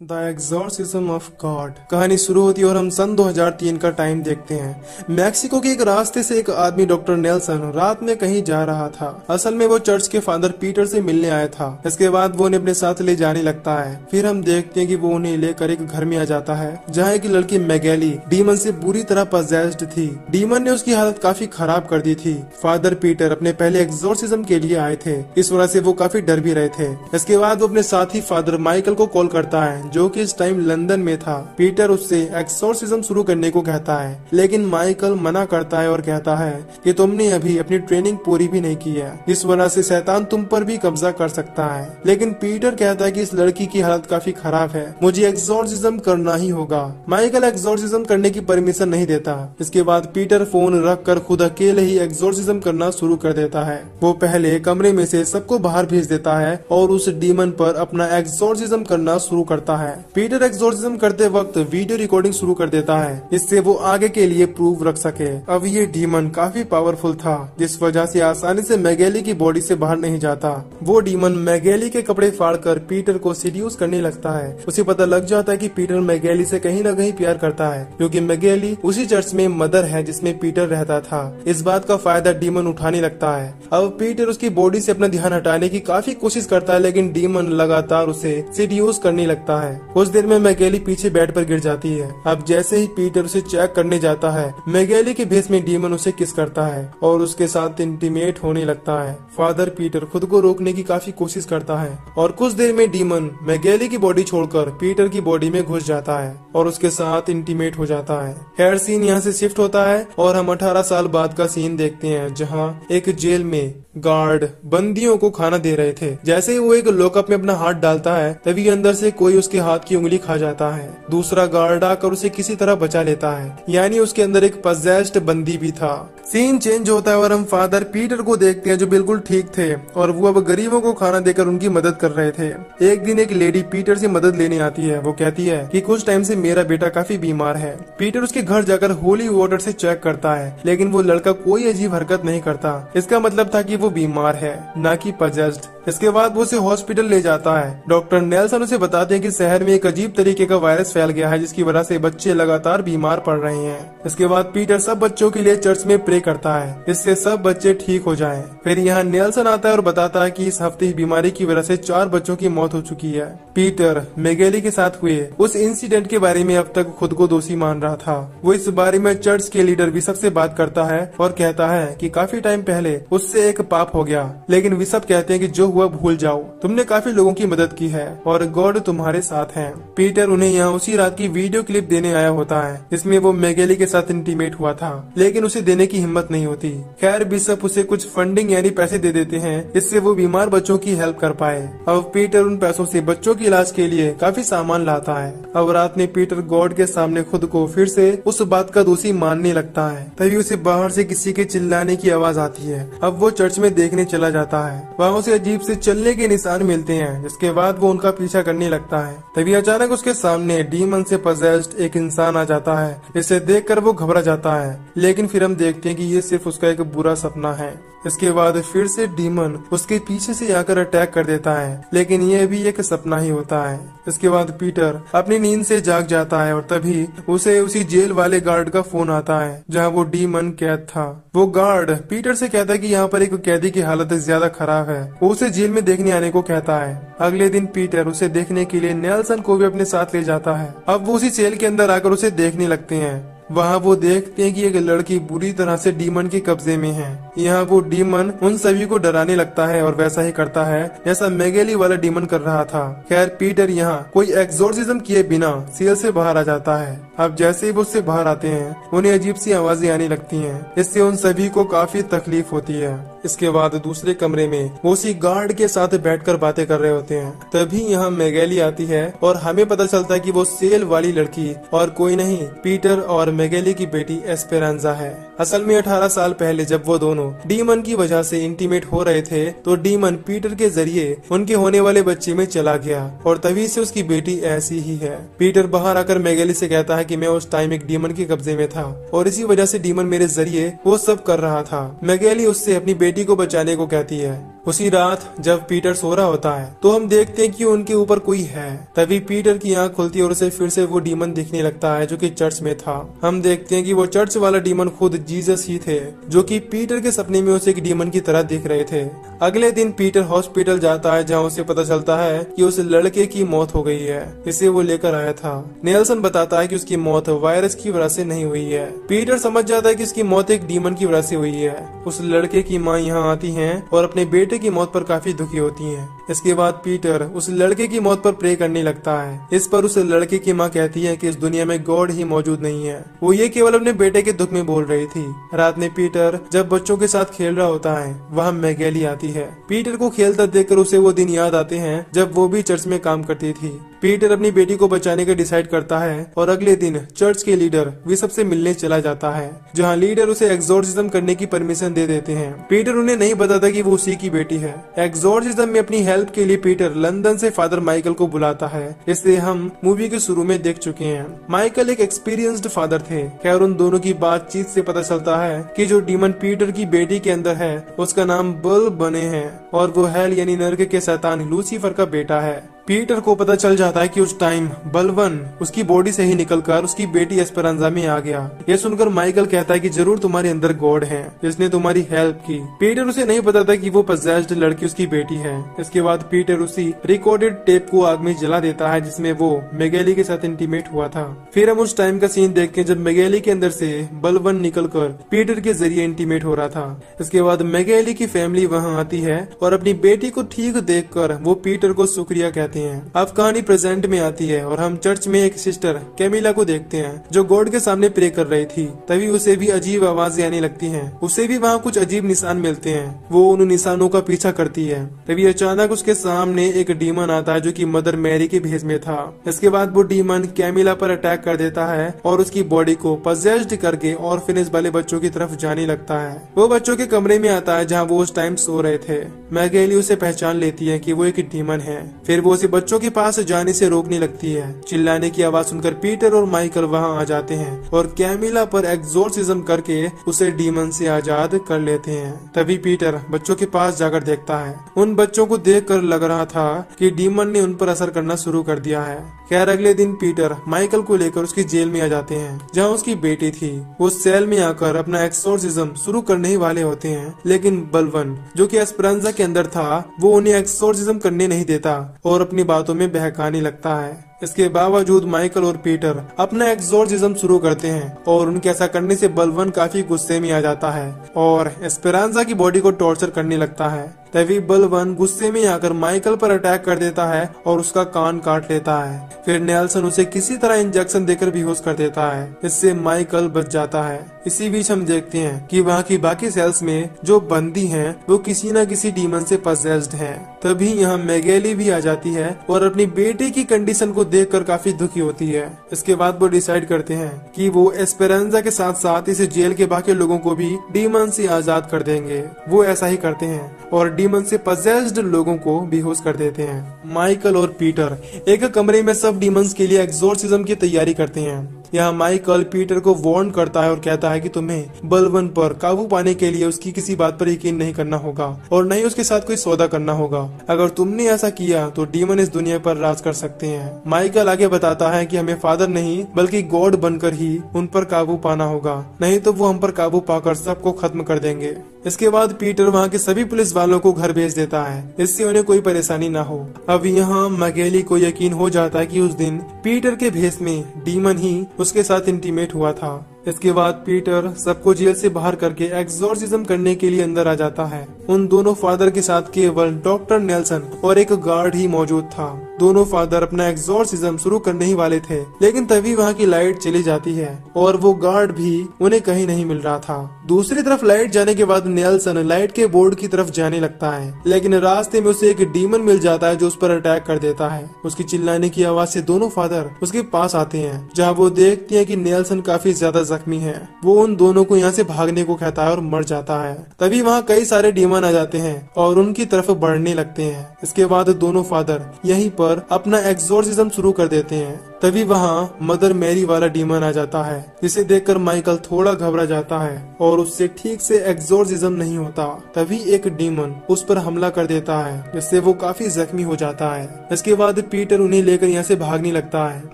The exorcism of God कहानी शुरू होती है और हम सन 2003 का टाइम देखते हैं। मैक्सिको के एक रास्ते से एक आदमी डॉक्टर नेल्सन रात में कहीं जा रहा था। असल में वो चर्च के फादर पीटर से मिलने आया था। इसके बाद वो उन्हें अपने साथ ले जाने लगता है। फिर हम देखते हैं कि वो उन्हें लेकर एक घर में आ जाता है जहाँ एक लड़की मैगेली डीमन से बुरी तरह पजेस्ड थी। डीमन ने उसकी हालत काफी खराब कर दी थी। फादर पीटर अपने पहले एग्जॉर्सिज्म के लिए आए थे, इस वजह से वो काफी डर भी रहे थे। इसके बाद वो अपने साथी फादर माइकल को कॉल करता है जो कि इस टाइम लंदन में था। पीटर उससे एक्सोर्सिज्म शुरू करने को कहता है, लेकिन माइकल मना करता है और कहता है कि तुमने अभी अपनी ट्रेनिंग पूरी भी नहीं की है, इस वजह से शैतान तुम पर भी कब्जा कर सकता है। लेकिन पीटर कहता है कि इस लड़की की हालत काफी खराब है, मुझे एक्सोर्सिज्म करना ही होगा। माइकल एक्सोर्सिज्म करने की परमिशन नहीं देता। इसके बाद पीटर फोन रख कर खुद अकेले ही एक्सोर्सिज्म करना शुरू कर देता है। वो पहले कमरे में से सबको बाहर भेज देता है और उस डीमन पर अपना एक्सोर्सिज्म करना शुरू करता है। पीटर एक्सोर्सिज्म करते वक्त वीडियो रिकॉर्डिंग शुरू कर देता है, इससे वो आगे के लिए प्रूफ रख सके। अब ये डीमन काफी पावरफुल था, जिस वजह से आसानी से मैगेली की बॉडी से बाहर नहीं जाता। वो डीमन मैगेली के कपड़े फाड़कर पीटर को सीड्यूस करने लगता है। उसे पता लग जाता है कि पीटर मैगेली से कहीं न कहीं प्यार करता है, क्योंकि मैगेली उसी चर्च में मदर है जिसमें पीटर रहता था। इस बात का फायदा डीमन उठाने लगता है। अब पीटर उसकी बॉडी से अपना ध्यान हटाने की काफी कोशिश करता है, लेकिन डीमन लगातार उसे सीड्यूस करने लगता है। कुछ देर में मैगेली पीछे बेड पर गिर जाती है। अब जैसे ही पीटर उसे चेक करने जाता है, मैगेली के भेस में डीमन उसे किस करता है और उसके साथ इंटीमेट होने लगता है। फादर पीटर खुद को रोकने की काफी कोशिश करता है और कुछ देर में डीमन मैगेली की बॉडी छोड़कर पीटर की बॉडी में घुस जाता है और उसके साथ इंटीमेट हो जाता है। हेयर सीन यहाँ से शिफ्ट होता है और हम 18 साल बाद का सीन देखते हैं, जहाँ एक जेल में गार्ड बंदियों को खाना दे रहे थे। जैसे ही वो एक लॉकअप में अपना हाथ डालता है, तभी अंदर से कोई उसके हाथ की उंगली खा जाता है। दूसरा गार्ड आकर उसे किसी तरह बचा लेता है, यानी उसके अंदर एक पजेस्ड बंदी भी था। सीन चेंज होता है और हम फादर पीटर को देखते हैं जो बिल्कुल ठीक थे और वो अब गरीबों को खाना देकर उनकी मदद कर रहे थे। एक दिन एक लेडी पीटर से मदद लेने आती है। वो कहती है कि कुछ टाइम से मेरा बेटा काफी बीमार है। पीटर उसके घर जाकर होली वाटर से चेक करता है, लेकिन वो लड़का कोई अजीब हरकत नहीं करता। इसका मतलब था कि वो बीमार है, ना कि पजेस्ड। इसके बाद वो उसे हॉस्पिटल ले जाता है। डॉक्टर नेल्सन उसे बताते हैं कि शहर में एक अजीब तरीके का वायरस फैल गया है, जिसकी वजह से बच्चे लगातार बीमार पड़ रहे हैं। इसके बाद पीटर सब बच्चों के लिए चर्च में प्रे करता है, इससे सब बच्चे ठीक हो जाएं। फिर यहाँ नेल्सन आता है और बताता है कि इस हफ्ते ही बीमारी की वजह से 4 बच्चों की मौत हो चुकी है। पीटर मैगेली के साथ हुए उस इंसिडेंट के बारे में अब तक खुद को दोषी मान रहा था। वो इस बारे में चर्च के लीडर बिशप से बात करता है और कहता है कि काफी टाइम पहले उससे एक पाप हो गया, लेकिन बिशप कहते हैं कि जो हुआ भूल जाओ, तुमने काफी लोगों की मदद की है और गॉड तुम्हारे साथ है। पीटर उन्हें यहाँ उसी रात की वीडियो क्लिप देने आया होता है, जिसमें वो मैगेली के साथ इंटीमेट हुआ था, लेकिन उसे देने की हिम्मत नहीं होती। खैर बिशप उसे कुछ फंडिंग यानी पैसे दे देते हैं, इससे वो बीमार बच्चों की हेल्प कर पाए। अब पीटर उन पैसों से बच्चों के इलाज के लिए काफी सामान लाता है। अब रात में पीटर गॉड के सामने खुद को फिर से उस बात का दोषी मानने लगता है। तभी उसे बाहर से किसी के चिल्लाने की आवाज आती है। अब वो चर्च में देखने चला जाता है। वहाँ उसे अजीब से चलने के निशान मिलते हैं, जिसके बाद वो उनका पीछा करने लगता है। तभी अचानक उसके सामने डीमन से पजेस्ड एक इंसान आ जाता है। इसे देखकर वो घबरा जाता है, लेकिन फिर हम देखते हैं कि ये सिर्फ उसका एक बुरा सपना है। इसके बाद फिर से डीमन उसके पीछे से आकर अटैक कर देता है, लेकिन यह भी एक सपना ही होता है। इसके बाद पीटर अपनी नींद से जाग जाता है और तभी उसे उसी जेल वाले गार्ड का फोन आता है, जहां वो डीमन कैद था। वो गार्ड पीटर से कहता है कि यहाँ पर एक कैदी की हालत ज्यादा खराब है। वो उसे जेल में देखने आने को कहता है। अगले दिन पीटर उसे देखने के लिए नेल्सन को भी अपने साथ ले जाता है। अब वो उसी जेल के अंदर आकर उसे देखने लगते हैं। वहाँ वो देखते हैं कि एक लड़की बुरी तरह से डीमन के कब्जे में है। यहाँ वो डीमन उन सभी को डराने लगता है और वैसा ही करता है जैसा मैगेली वाला डीमन कर रहा था। खैर पीटर यहाँ कोई एक्सोर्सिज्म किए बिना सेल से बाहर आ जाता है। अब जैसे ही वो उससे बाहर आते हैं, उन्हें अजीब सी आवाजें आने लगती हैं। इससे उन सभी को काफी तकलीफ होती है। इसके बाद दूसरे कमरे में वो उसी गार्ड के साथ बैठकर बातें कर रहे होते हैं। तभी यहाँ मैगेली आती है और हमें पता चलता है कि वो सेल वाली लड़की और कोई नहीं, पीटर और मैगेली की बेटी एस्पेरांजा है। असल में 18 साल पहले जब वो दोनों डीमन की वजह से इंटीमेट हो रहे थे, तो डीमन पीटर के जरिए उनके होने वाले बच्चे में चला गया और तभी से उसकी बेटी ऐसी ही है। पीटर बाहर आकर मैगेली से कहता है कि मैं उस टाइम एक डीमन के कब्जे में था और इसी वजह से डीमन मेरे जरिए वो सब कर रहा था। मैगेली उससे अपनी बेटी को बचाने को कहती है। उसी रात जब पीटर सो रहा होता है तो हम देखते हैं कि उनके ऊपर कोई है। तभी पीटर की आंख खुलती है और उसे फिर से वो डीमन दिखने लगता है जो कि चर्च में था। हम देखते हैं कि वो चर्च वाला डीमन खुद जीसस ही थे, जो कि पीटर के सपने में उसे एक डीमन की तरह दिख रहे थे। अगले दिन पीटर हॉस्पिटल जाता है जहाँ उसे पता चलता है कि उस लड़के की मौत हो गई है, इसे वो लेकर आया था। नेल्सन बताता है कि उसकी मौत वायरस की वजह से नहीं हुई है। पीटर समझ जाता है कि उसकी मौत एक डीमन की वजह से हुई है। उस लड़के की माँ यहाँ आती है और अपने बेटे की मौत पर काफी दुखी होती है। इसके बाद पीटर उस लड़के की मौत पर प्रे करने लगता है। इस पर उस लड़के की माँ कहती है कि इस दुनिया में गॉड ही मौजूद नहीं है। वो ये केवल अपने बेटे के दुख में बोल रही थी। रात में पीटर जब बच्चों के साथ खेल रहा होता है वहाँ मैगेली आती है। पीटर को खेलता देखकर उसे वो दिन याद आते हैं जब वो भी चर्च में काम करती थी। पीटर अपनी बेटी को बचाने का डिसाइड करता है और अगले दिन चर्च के लीडर बिशप से मिलने चला जाता है, जहाँ लीडर उसे एक्सोर्सिज्म करने की परमिशन दे देते हैं। पीटर उन्हें नहीं बताता कि वो उसी की बेटी है। एक्सोर्सिज्म में अपनी हेल्प के लिए पीटर लंदन से फादर माइकल को बुलाता है। इसे हम मूवी के शुरू में देख चुके हैं। माइकल एक एक्सपीरियंस्ड फादर थे। खैर उन दोनों की बातचीत से पता चलता है कि जो डीमन पीटर की बेटी के अंदर है उसका नाम बल बने है और वो हेल यानी नर्क के शैतान लूसीफर का बेटा है। पीटर को पता चल जाता है कि उस टाइम बलवन उसकी बॉडी से ही निकलकर उसकी बेटी एस्पेरांजा में आ गया। ये सुनकर माइकल कहता है कि जरूर तुम्हारे अंदर गॉड है जिसने तुम्हारी हेल्प की। पीटर उसे नहीं बताता कि वो पजेस्ड लड़की उसकी बेटी है। इसके बाद पीटर उसी रिकॉर्डेड टेप को आग में जला देता है जिसमें वो मैगेली के साथ इंटीमेट हुआ था। फिर हम उस टाइम का सीन देखते हैं जब मैगेली के अंदर से बलवन निकलकर पीटर के जरिए इंटीमेट हो रहा था। इसके बाद मैगेली की फैमिली वहाँ आती है और अपनी बेटी को ठीक देखकर वो पीटर को शुक्रिया कहते हैं। अब कहानी प्रेजेंट में आती है और हम चर्च में एक सिस्टर कैमिला को देखते हैं जो गॉड के सामने प्रे कर रही थी। तभी उसे भी अजीब आवाजें आने लगती हैं। उसे भी वहाँ कुछ अजीब निशान मिलते हैं। वो उन निशानों का पीछा करती है। तभी अचानक उसके सामने एक डीमन आता है जो कि मदर मैरी के भेष में था। इसके बाद वो डीमन कैमिला पर अटैक कर देता है और उसकी बॉडी को पजेस्ड करके ऑर्फनेज वाले बच्चों की तरफ जाने लगता है। वो बच्चों के कमरे में आता है जहाँ वो उस टाइम सो रहे थे। मैगेली उसे पहचान लेती है कि वो एक डीमन है। फिर वो उसे बच्चों के पास जाने से रोकने लगती है। चिल्लाने की आवाज सुनकर पीटर और माइकल वहां आ जाते हैं और कैमिला पर एक्सोर्सिज्म करके उसे डीमन से आजाद कर लेते हैं। तभी पीटर बच्चों के पास जाकर देखता है। उन बच्चों को देखकर लग रहा था कि डीमन ने उन पर असर करना शुरू कर दिया है। खैर अगले दिन पीटर माइकल को लेकर उसकी जेल में आ जाते हैं जहाँ उसकी बेटी थी। वो सेल में आकर अपना एक्सोर्सिज्म शुरू करने ही वाले होते हैं, लेकिन बलवन जो कि एस्पेरांजा के अंदर था वो उन्हें एक्सोर्सिज्म करने नहीं देता और अपनी बातों में बहकाने लगता है। इसके बावजूद माइकल और पीटर अपना एक्सोर्सिज्म शुरू करते हैं और उनके ऐसा करने से बलवन काफी गुस्से में आ जाता है और एस्पेरांजा की बॉडी को टॉर्चर करने लगता है। तभी बलवन गुस्से में आकर माइकल पर अटैक कर देता है और उसका कान काट लेता है। फिर नेल्सन उसे किसी तरह इंजेक्शन देकर बेहोश कर देता है। इससे माइकल बच जाता है। इसी बीच हम देखते हैं कि वहाँ की बाकी सेल्स में जो बंदी हैं वो किसी न किसी डीमन से पजेस्ड हैं। तभी यहाँ मैगेली भी आ जाती है और अपनी बेटे की कंडीशन को देखकर काफी दुखी होती है। इसके बाद वो डिसाइड करते हैं कि वो एस्पेरांजा के साथ साथ इस जेल के बाकी लोगों को भी डीमन से आजाद कर देंगे। वो ऐसा ही करते हैं और डीमन से पजेस्ड लोगों को बेहोश कर देते हैं। माइकल और पीटर एक कमरे में सब डीमंस के लिए एक्सोर्सिज्म की तैयारी करते हैं। यहाँ माइकल पीटर को वार्न करता है और कहता है कि तुम्हें बलवन पर काबू पाने के लिए उसकी किसी बात पर यकीन नहीं करना होगा और न ही उसके साथ कोई सौदा करना होगा। अगर तुमने ऐसा किया तो डीमन इस दुनिया पर राज कर सकते हैं। माइकल आगे बताता है कि हमें फादर नहीं बल्कि गॉड बनकर ही उन पर काबू पाना होगा, नहीं तो वो हम पर काबू पाकर सबको खत्म कर देंगे। इसके बाद पीटर वहाँ के सभी पुलिस वालों को घर भेज देता है, इससे उन्हें कोई परेशानी न हो। अब यहाँ मैगेली को यकीन हो जाता है कि उस दिन पीटर के भेष में डीमन ही उसके साथ इंटीमेट हुआ था। इसके बाद पीटर सबको जेल से बाहर करके एक्सोर्सिज्म करने के लिए अंदर आ जाता है। उन दोनों फादर के साथ केवल डॉक्टर नेल्सन और एक गार्ड ही मौजूद था। दोनों फादर अपना एक्सोर्सिज्म शुरू करने ही वाले थे, लेकिन तभी वहाँ की लाइट चली जाती है और वो गार्ड भी उन्हें कहीं नहीं मिल रहा था। दूसरी तरफ लाइट जाने के बाद नेल्सन लाइट के बोर्ड की तरफ जाने लगता है, लेकिन रास्ते में उसे एक डीमन मिल जाता है जो उस पर अटैक कर देता है। उसकी चिल्लाने की आवाज से दोनों फादर उसके पास आते हैं, जहाँ वो देखते हैं कि नेल्सन काफी ज्यादा जख्मी है। वो उन दोनों को यहाँ से भागने को कहता है और मर जाता है। तभी वहाँ कई सारे डीमन आ जाते हैं और उनकी तरफ बढ़ने लगते हैं। इसके बाद दोनों फादर यहीं पर अपना एक्सोर्सिज्म शुरू कर देते हैं। तभी वहाँ मदर मैरी वाला डीमन आ जाता है, जिसे देखकर माइकल थोड़ा घबरा जाता है और उससे ठीक से एग्जोर्सिज्म नहीं होता। तभी एक डीमन उस पर हमला कर देता है, जिससे वो काफी जख्मी हो जाता है। इसके बाद पीटर उन्हें लेकर यहाँ से भागने लगता है।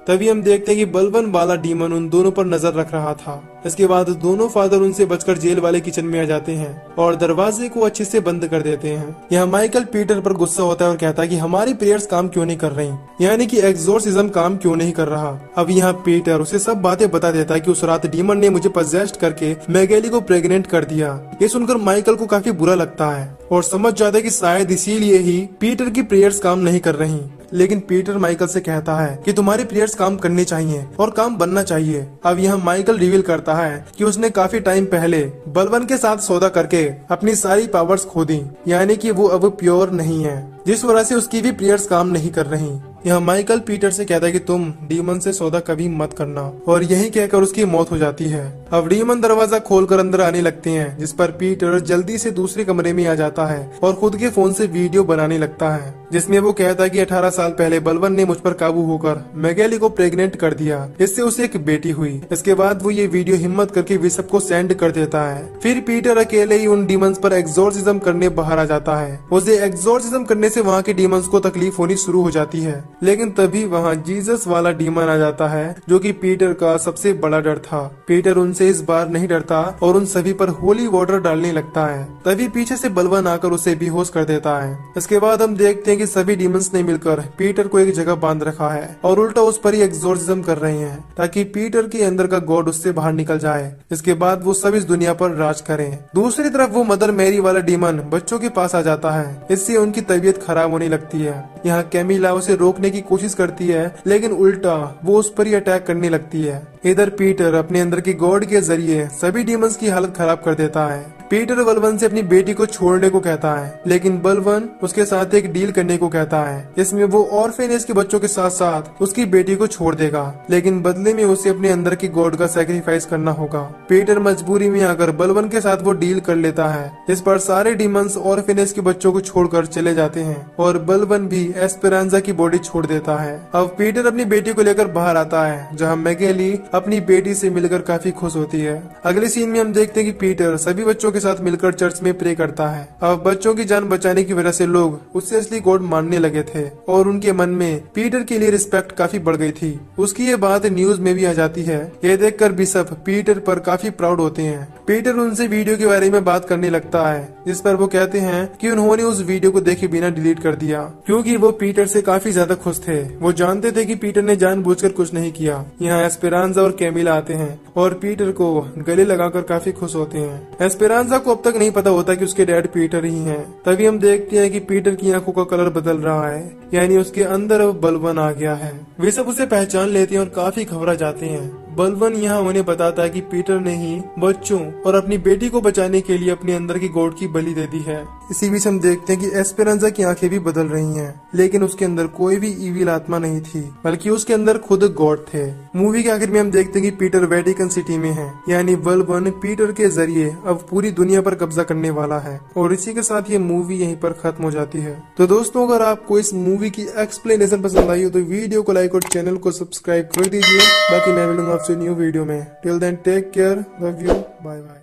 तभी हम देखते हैं कि बलवन वाला डीमन उन दोनों पर नजर रख रहा था। इसके बाद दोनों फादर उनसे बचकर जेल वाले किचन में आ जाते हैं और दरवाजे को अच्छे से बंद कर देते हैं। यहाँ माइकल पीटर पर गुस्सा होता है और कहता है कि हमारी प्रेयर्स काम क्यों नहीं कर रही, यानी कि एग्जोर्सिज्म काम क्यों नहीं कर रहा। अब यहाँ पीटर उसे सब बातें बता देता है कि उस रात डीमन ने मुझे पजेस्ट करके मैगेली को प्रेग्नेंट कर दिया। ये सुनकर माइकल को काफी बुरा लगता है और समझ जाता है कि शायद इसीलिए ही पीटर की प्रेयर्स काम नहीं कर रही। लेकिन पीटर माइकल से कहता है कि तुम्हारी प्रेयर्स काम करनी चाहिए और काम बनना चाहिए। अब यहाँ माइकल रिवील करता है कि उसने काफी टाइम पहले बलवन के साथ सौदा करके अपनी सारी पावर्स खो दी, यानी कि वो अब प्योर नहीं है, जिस वजह से उसकी भी प्रेयर्स काम नहीं कर रही। यहाँ माइकल पीटर से कहता है कि तुम डीमन से सौदा कभी मत करना, और यही कहकर उसकी मौत हो जाती है। अब डीमन दरवाजा खोलकर अंदर आने लगते हैं, जिस पर पीटर जल्दी से दूसरे कमरे में आ जाता है और खुद के फोन से वीडियो बनाने लगता है, जिसमें वो कहता है कि 18 साल पहले बलवन ने मुझ पर काबू होकर मैगेली को प्रेग्नेंट कर दिया, इससे उसे एक बेटी हुई। इसके बाद वो ये वीडियो हिम्मत करके बिशप को सेंड कर देता है। फिर पीटर अकेले ही उन डीमंस पर एग्जोर्सिज्म करने बाहर आ जाता है। उसे एग्जोर्सिज्म करने से वहाँ के डीमंस को तकलीफ होनी शुरू हो जाती है, लेकिन तभी वहाँ जीसस वाला डीमन आ जाता है, जो कि पीटर का सबसे बड़ा डर था। पीटर उनसे इस बार नहीं डरता और उन सभी पर होली वाटर डालने लगता है। तभी पीछे से बलवन आकर उसे बेहोश कर देता है। इसके बाद हम देखते हैं कि सभी डीमंस ने मिलकर पीटर को एक जगह बांध रखा है और उल्टा उस पर ही एग्जोर्सिज्म कर रहे हैं, ताकि पीटर के अंदर का गॉड उससे बाहर निकल जाए। इसके बाद वो सब इस दुनिया पर राज करें। दूसरी तरफ वो मदर मैरी वाला डीमन बच्चों के पास आ जाता है, इससे उनकी तबीयत खराब होने लगती है। यहाँ कैमिला उसे रोकने की कोशिश करती है, लेकिन उल्टा वो उस पर ही अटैक करने लगती है। इधर पीटर अपने अंदर की गॉड के जरिए सभी डीमंस की हालत खराब कर देता है। पीटर बलवन से अपनी बेटी को छोड़ने को कहता है, लेकिन बलवन उसके साथ एक डील करने को कहता है। इसमें वो ऑर्फेनेज के बच्चों के साथ साथ उसकी बेटी को छोड़ देगा, लेकिन बदले में उसे अपने अंदर की गॉड का सैक्रिफाइस करना होगा। पीटर मजबूरी में आकर बलवन के साथ वो डील कर लेता है। इस पर सारे डीमंस ऑर्फेनेज के बच्चों को छोड़कर चले जाते हैं और बलवन भी एस्पेरांजा की बॉडी छोड़ देता है। अब पीटर अपनी बेटी को लेकर बाहर आता है, जहाँ मैगेली अपनी बेटी से मिलकर काफी खुश होती है। अगले सीन में हम देखते हैं कि पीटर सभी बच्चों के साथ मिलकर चर्च में प्रे करता है। अब बच्चों की जान बचाने की वजह से लोग उससे असली गॉड मानने लगे थे और उनके मन में पीटर के लिए रिस्पेक्ट काफी बढ़ गई थी। उसकी ये बात न्यूज में भी आ जाती है। ये देखकर बिशप पीटर पर काफी प्राउड होते हैं। पीटर उनसे वीडियो के बारे में बात करने लगता है, जिस पर वो कहते हैं कि उन्होंने उस वीडियो को देखे बिना डिलीट कर दिया, क्योंकि वो पीटर से काफी ज्यादा खुश थे। वो जानते थे कि पीटर ने जानबूझकर कुछ नहीं किया। यहाँ एस्पेरांजा और कैमिला आते हैं और पीटर को गले लगाकर काफी खुश होते हैं। एस्पेरांजा को अब तक नहीं पता होता कि उसके डैड पीटर ही हैं। तभी हम देखते हैं कि पीटर की आंखों का कलर बदल रहा है, यानी उसके अंदर अब बलवन आ गया है। वे सब उसे पहचान लेते हैं और काफी घबरा जाते हैं। बलवन यहाँ उन्हें बताता है कि पीटर ने ही बच्चों और अपनी बेटी को बचाने के लिए अपने अंदर की गॉड की बलि दे दी है। इसी बीच हम देखते हैं कि एस्पेरांजा की आंखें भी बदल रही हैं, लेकिन उसके अंदर कोई भी ईविल आत्मा नहीं थी, बल्कि उसके अंदर खुद गॉड थे। मूवी के आखिर में हम देखते हैं कि पीटर वेटिकन सिटी में है, यानी बलवन पीटर के जरिए अब पूरी दुनिया पर कब्जा करने वाला है। और इसी के साथ ये मूवी यहीं पर खत्म हो जाती है। तो दोस्तों, अगर आपको इस मूवी की एक्सप्लेनेशन पसंद आई हो तो वीडियो को लाइक और चैनल को सब्सक्राइब कर दीजिए। बाकी मैं मिलूंगा आपसे न्यू वीडियो में। Till then take care, love you, bye bye.